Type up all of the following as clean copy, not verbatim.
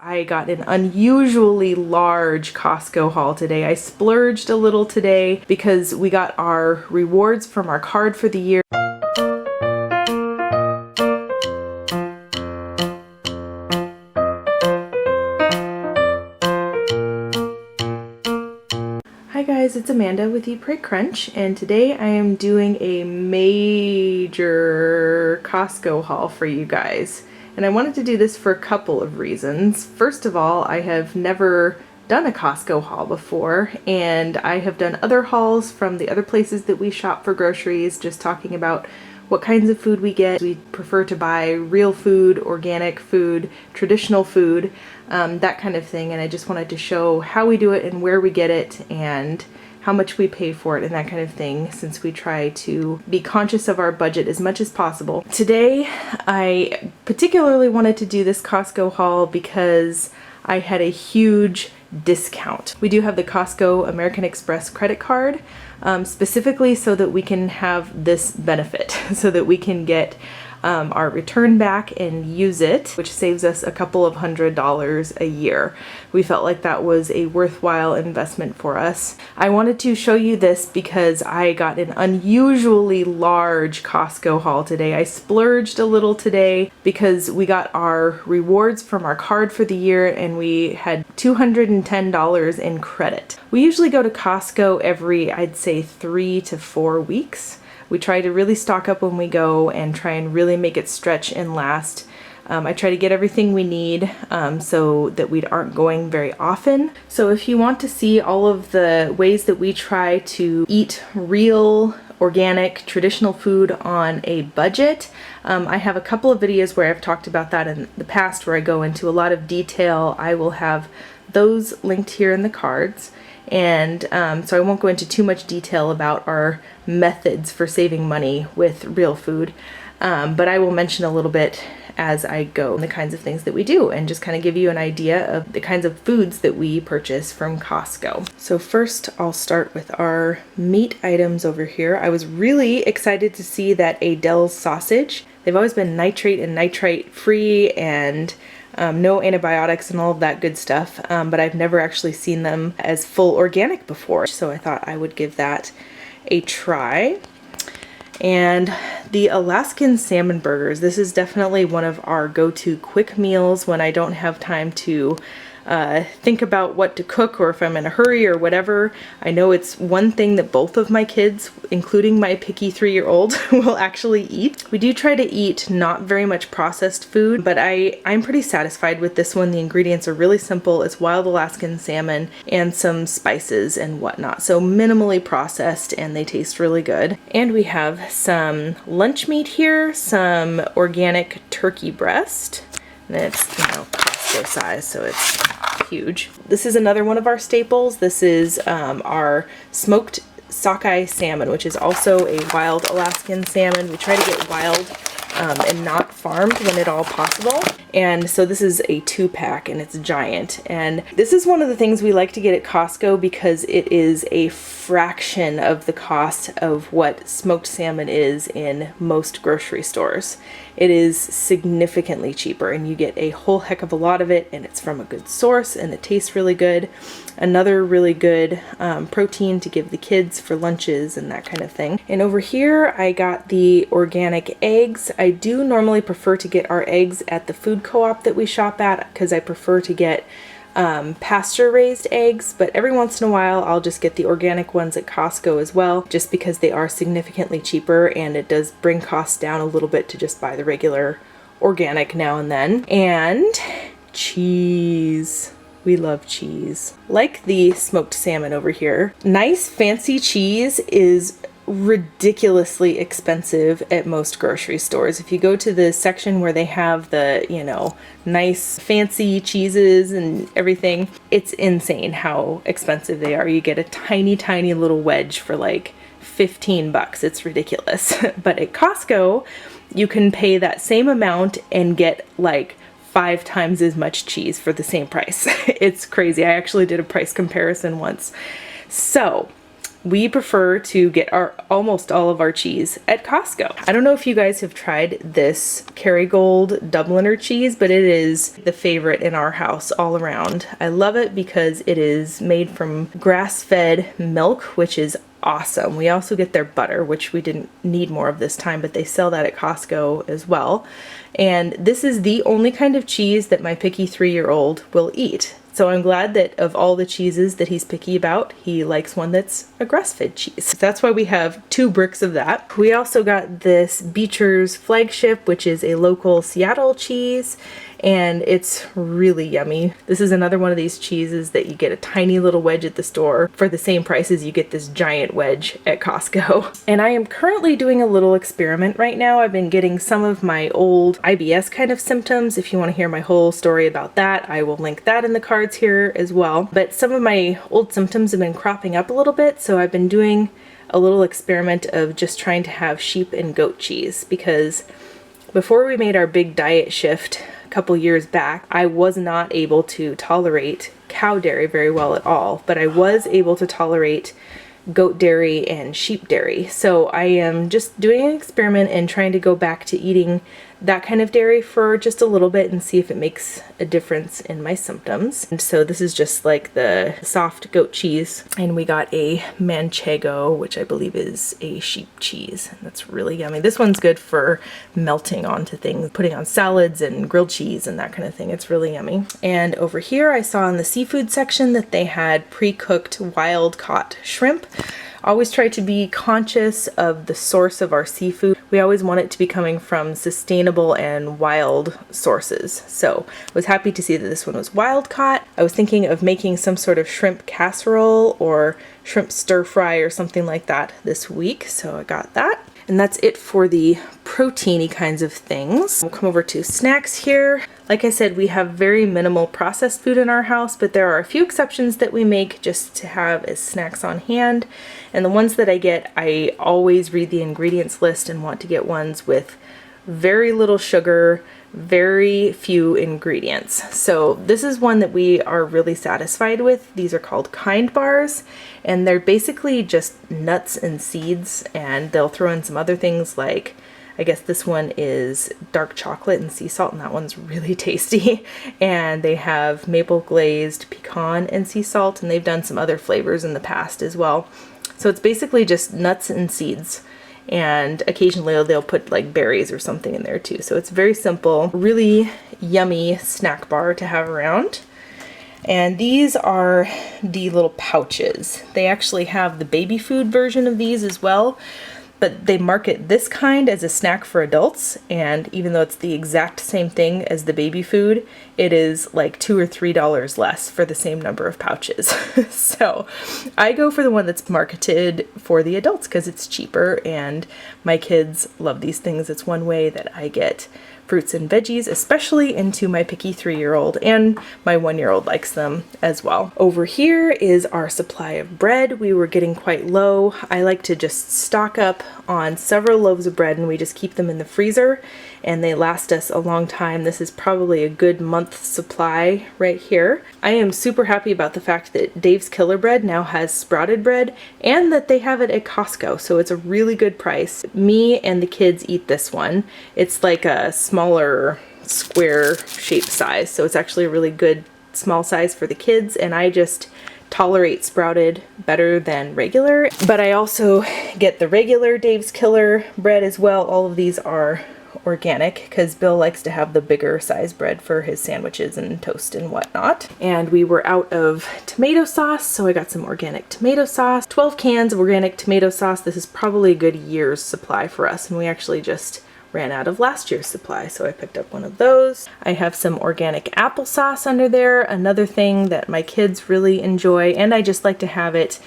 I got an unusually large Costco haul today. I splurged a little today because we got our rewards from our card for the year. Hi guys, it's Amanda with Eat Pray Crunch, and today I am doing a major Costco haul for you guys. And I wanted to do this for a couple of reasons. First of all, I have never done a Costco haul before, and I have done other hauls from the other places that we shop for groceries, just talking about what kinds of food we get. We prefer to buy real food, organic food, traditional food, that kind of thing. And I just wanted to show how we do it and where we get it and how much we pay for it and that kind of thing, since we try to be conscious of our budget as much as possible. Today, I particularly wanted to do this Costco haul because I had a huge discount. We do have the Costco American Express credit card, specifically so that we can have this benefit, so that we can get our return back and use it, which saves us a couple of $100s a year. We felt like that was a worthwhile investment for us. I wanted to show you this because I got an unusually large Costco haul today. I splurged a little today because we got our rewards from our card for the year and we had $210 in credit. We usually go to Costco every, I'd say, 3 to 4 weeks. We try to really stock up when we go and try and really make it stretch and last. I try to get everything we need so that we aren't going very often. So if you want to see all of the ways that we try to eat real, organic, traditional food on a budget, I have a couple of videos where I've talked about that in the past where I go into a lot of detail. I will have those linked here in the cards. And so I won't go into too much detail about our methods for saving money with real food, but I will mention a little bit as I go the kinds of things that we do and just kind of give you an idea of the kinds of foods that we purchase from Costco. So first I'll start with our meat items over here. I was really excited to see that a Dell's sausage, they've always been nitrate and nitrite free and no antibiotics and all of that good stuff, but I've never actually seen them as full organic before, so I thought I would give that a try. And the Alaskan salmon burgers, this is definitely one of our go-to quick meals when I don't have time to think about what to cook, or if I'm in a hurry or whatever. I know it's one thing that both of my kids, including my picky 3-year-old, will actually eat. We do try to eat not very much processed food, but I'm pretty satisfied with this one. The ingredients are really simple. It's wild Alaskan salmon and some spices and whatnot, so minimally processed, and they taste really good. And we have some lunch meat here, some organic turkey breast, and it's, you know, Costco size, so it's huge. This is another one of our staples. This is our smoked sockeye salmon, which is also a wild Alaskan salmon. We try to get wild and not farmed when at all possible. And so this is a 2-pack and it's giant. And this is one of the things we like to get at Costco because it is a fraction of the cost of what smoked salmon is in most grocery stores. It is significantly cheaper and you get a whole heck of a lot of it, and it's from a good source and it tastes really good. Another really good protein to give the kids for lunches and that kind of thing. And over here I got the organic eggs. I do normally prefer to get our eggs at the food co-op that we shop at because I prefer to get pasture raised eggs, but every once in a while I'll just get the organic ones at Costco as well, just because they are significantly cheaper and it does bring costs down a little bit to just buy the regular organic now and then. And cheese. We love cheese. Like the smoked salmon over here, nice fancy cheese is ridiculously expensive at most grocery stores. If you go to the section where they have the, you know, nice fancy cheeses and everything, it's insane how expensive they are. You get a tiny little wedge for like $15. It's ridiculous. But at Costco, you can pay that same amount and get like 5 times as much cheese for the same price. It's crazy. I actually did a price comparison once. So we prefer to get almost all of our cheese at Costco. I don't know if you guys have tried this Kerrygold Dubliner cheese, but it is the favorite in our house all around. I love it because it is made from grass-fed milk, which is awesome. We also get their butter, which we didn't need more of this time, but they sell that at Costco as well. And this is the only kind of cheese that my picky 3-year-old will eat. So I'm glad that of all the cheeses that he's picky about, he likes one that's a grass-fed cheese. That's why we have 2 bricks of that. We also got this Beecher's Flagship, which is a local Seattle cheese, and it's really yummy. This is another one of these cheeses that you get a tiny little wedge at the store for the same price as you get this giant wedge at Costco. And I am currently doing a little experiment right now. I've been getting some of my old IBS kind of symptoms. If you want to hear my whole story about that, I will link that in the cards here as well. But some of my old symptoms have been cropping up a little bit, so I've been doing a little experiment of just trying to have sheep and goat cheese, because before we made our big diet shift couple years back, I was not able to tolerate cow dairy very well at all, but I was able to tolerate goat dairy and sheep dairy. So I am just doing an experiment and trying to go back to eating that kind of dairy for just a little bit and see if it makes a difference in my symptoms. And so this is just like the soft goat cheese, and we got a manchego, which I believe is a sheep cheese. That's really yummy. This one's good for melting onto things, putting on salads and grilled cheese and that kind of thing. It's really yummy. And over here I saw in the seafood section that they had pre-cooked wild caught shrimp. Always try to be conscious of the source of our seafood. We always want it to be coming from sustainable and wild sources. So I was happy to see that this one was wild caught. I was thinking of making some sort of shrimp casserole or shrimp stir fry or something like that this week. So I got that. And that's it for the proteiny kinds of things. We'll come over to snacks here. Like I said, we have very minimal processed food in our house, but there are a few exceptions that we make just to have as snacks on hand. And the ones that I get, I always read the ingredients list and want to get ones with very little sugar, very few ingredients. So this is one that we are really satisfied with. These are called Kind bars, and they're basically just nuts and seeds, and they'll throw in some other things like, I guess this one is dark chocolate and sea salt, and that one's really tasty. And they have maple glazed pecan and sea salt, and they've done some other flavors in the past as well. So it's basically just nuts and seeds. And occasionally they'll put like berries or something in there too. So it's very simple, really yummy snack bar to have around. And these are the little pouches. They actually have the baby food version of these as well, but they market this kind as a snack for adults, and even though it's the exact same thing as the baby food, it is like $2 or $3 less for the same number of pouches. So I go for the one that's marketed for the adults because it's cheaper, and my kids love these things. It's one way that I get fruits and veggies, especially into my picky 3-year-old, and my 1-year-old likes them as well. Over here is our supply of bread. We were getting quite low. I like to just stock up on several loaves of bread, and we just keep them in the freezer, and they last us a long time. This is probably a good month's supply right here. I am super happy about the fact that Dave's Killer Bread now has sprouted bread, and that they have it at Costco, so it's a really good price. Me and the kids eat this one. It's like a smaller square shape size, so it's actually a really good small size for the kids, and I just tolerate sprouted better than regular. But I also get the regular Dave's Killer bread as well. All of these are organic because Bill likes to have the bigger size bread for his sandwiches and toast and whatnot. And we were out of tomato sauce, so I got some organic tomato sauce. 12 cans of organic tomato sauce. This is probably a good year's supply for us, and we actually just ran out of last year's supply, so I picked up one of those. I have some organic applesauce under there, another thing that my kids really enjoy, and I just like to have it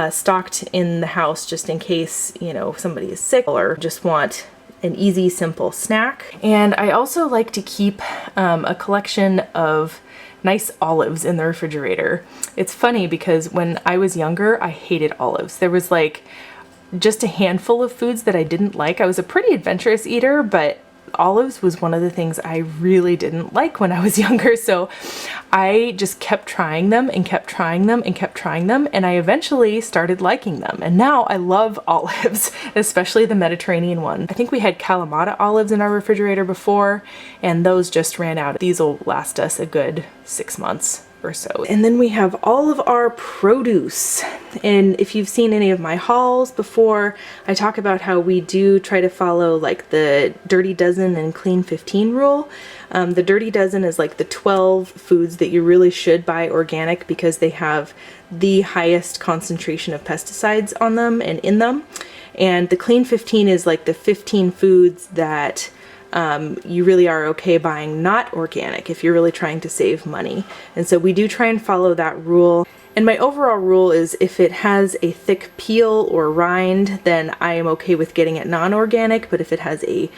stocked in the house just in case, you know, somebody is sick or just want an easy, simple snack. And I also like to keep a collection of nice olives in the refrigerator. It's funny because when I was younger, I hated olives. There was like just a handful of foods that I didn't like. I was a pretty adventurous eater, but Olives was one of the things I really didn't like when I was younger, so I just kept trying them and kept trying them and kept trying them, and I eventually started liking them. And now I love olives, especially the Mediterranean one. I think we had Kalamata olives in our refrigerator before, and those just ran out. These will last us a good 6 months or so. And then we have all of our produce. And if you've seen any of my hauls before, I talk about how we do try to follow like the Dirty Dozen and Clean 15 rule. The Dirty Dozen is like the 12 foods that you really should buy organic because they have the highest concentration of pesticides on them and in them. And the Clean 15 is like the 15 foods that you really are okay buying not organic if you're really trying to save money. And so we do try and follow that rule. And my overall rule is if it has a thick peel or rind, then I am okay with getting it non-organic, but if it has a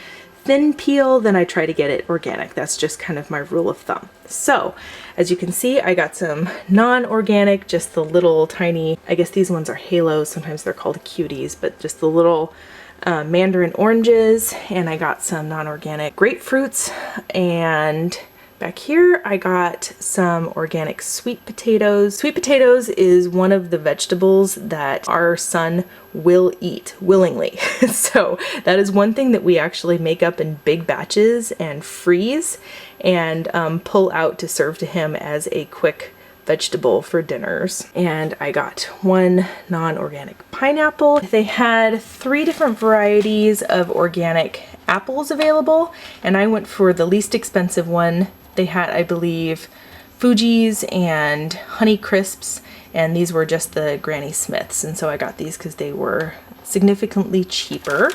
thin peel, then I try to get it organic. That's just kind of my rule of thumb. So as you can see, I got some non-organic, just the little tiny, I guess these ones are halos, sometimes they're called cuties, but just the little mandarin oranges, and I got some non-organic grapefruits, and back here I got some organic sweet potatoes. Sweet potatoes is one of the vegetables that our son will eat willingly. So that is one thing that we actually make up in big batches and freeze and pull out to serve to him as a quick vegetable for dinners. And I got one non-organic pineapple. They had 3 different varieties of organic apples available, and I went for the least expensive one. They had, I believe, Fuji's and Honey Crisps, and these were just the Granny Smiths, and so I got these because they were significantly cheaper.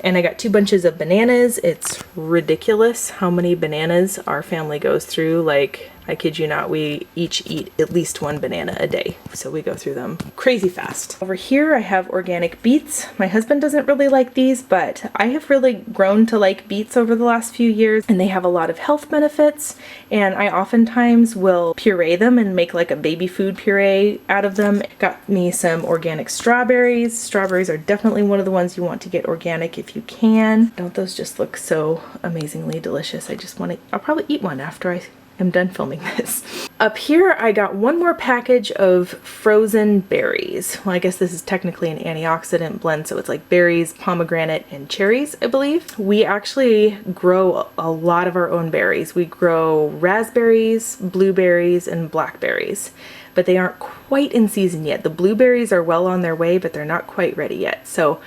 And I got 2 bunches of bananas. It's ridiculous how many bananas our family goes through. Like, I kid you not, we each eat at least 1 banana a day. So we go through them crazy fast. Over here I have organic beets. My husband doesn't really like these, but I have really grown to like beets over the last few years, and they have a lot of health benefits. And I oftentimes will puree them and make like a baby food puree out of them. Got me some organic strawberries. Strawberries are definitely one of the ones you want to get organic if you can. Don't those just look so amazingly delicious? I just want to, I'll probably eat one after I am done filming this. Up here I got one more package of frozen berries. Well, I guess this is technically an antioxidant blend, so it's like berries, pomegranate, and cherries, I believe. We actually grow a lot of our own berries. We grow raspberries, blueberries, and blackberries, but they aren't quite in season yet. The blueberries are well on their way, but they're not quite ready yet. So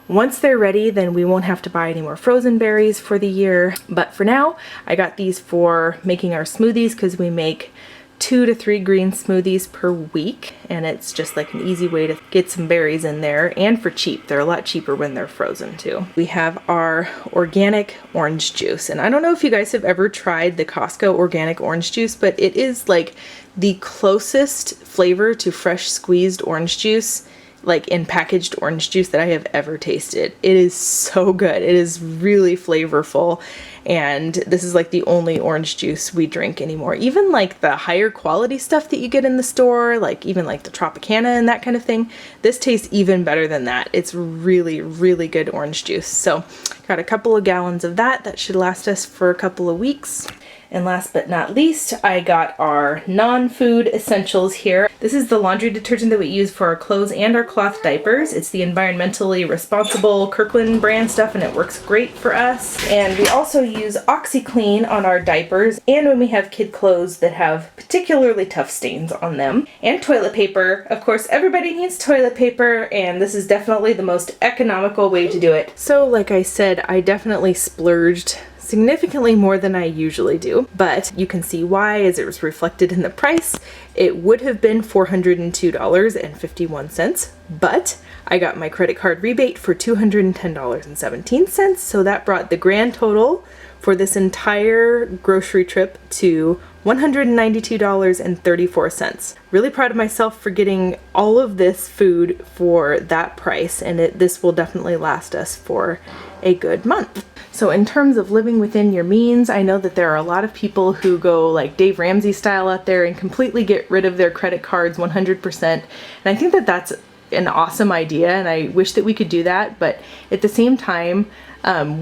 once they're ready, then we won't have to buy any more frozen berries for the year. But for now, I got these for making our smoothies because we make 2 to 3 green smoothies per week, and it's just like an easy way to get some berries in there, and for cheap. They're a lot cheaper when they're frozen too. We have our organic orange juice, and I don't know if you guys have ever tried the Costco organic orange juice, but it is like the closest flavor to fresh squeezed orange juice, like in packaged orange juice, that I have ever tasted. It is so good. It is really flavorful, and this is like the only orange juice we drink anymore. Even like the higher quality stuff that you get in the store, like even like the Tropicana and that kind of thing, this tastes even better than that. It's really, really good orange juice. So got a couple of gallons of that. That should last us for a couple of weeks. And last but not least, I got our non-food essentials here. This is the laundry detergent that we use for our clothes and our cloth diapers. It's the environmentally responsible Kirkland brand stuff, and it works great for us. And we also use OxyClean on our diapers and when we have kid clothes that have particularly tough stains on them. And toilet paper. Of course, everybody needs toilet paper, and this is definitely the most economical way to do it. So like I said, I definitely splurged significantly more than I usually do, but you can see why as it was reflected in the price. It would have been $402.51, but I got my credit card rebate for $210.17, so that brought the grand total for this entire grocery trip to $192.34. Really proud of myself for getting all of this food for that price, and this will definitely last us for a good month. So in terms of living within your means, I know that there are a lot of people who go like Dave Ramsey style out there and completely get rid of their credit cards 100%. And I think that that's an awesome idea, and I wish that we could do that. But at the same time,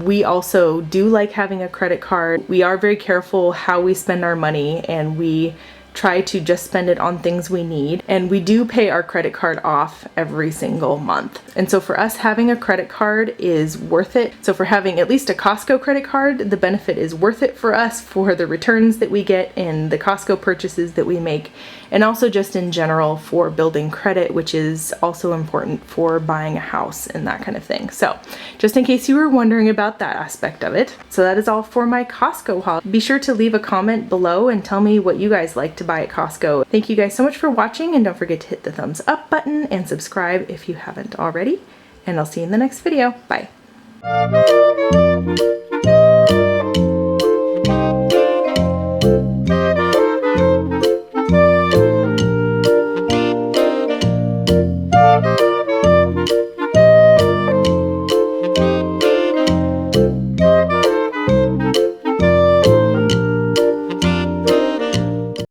We also do like having a credit card. We are very careful how we spend our money, and we try to just spend it on things we need. And we do pay our credit card off every single month. And so for us, having a credit card is worth it. So for having at least a Costco credit card, the benefit is worth it for us for the returns that we get in the Costco purchases that we make, and also just in general for building credit, which is also important for buying a house and that kind of thing. So just in case you were wondering about that aspect of it. So that is all for my Costco haul. Be sure to leave a comment below and tell me what you guys like to buy at Costco. Thank you guys so much for watching, and don't forget to hit the thumbs up button and subscribe if you haven't already. And I'll see you in the next video. Bye.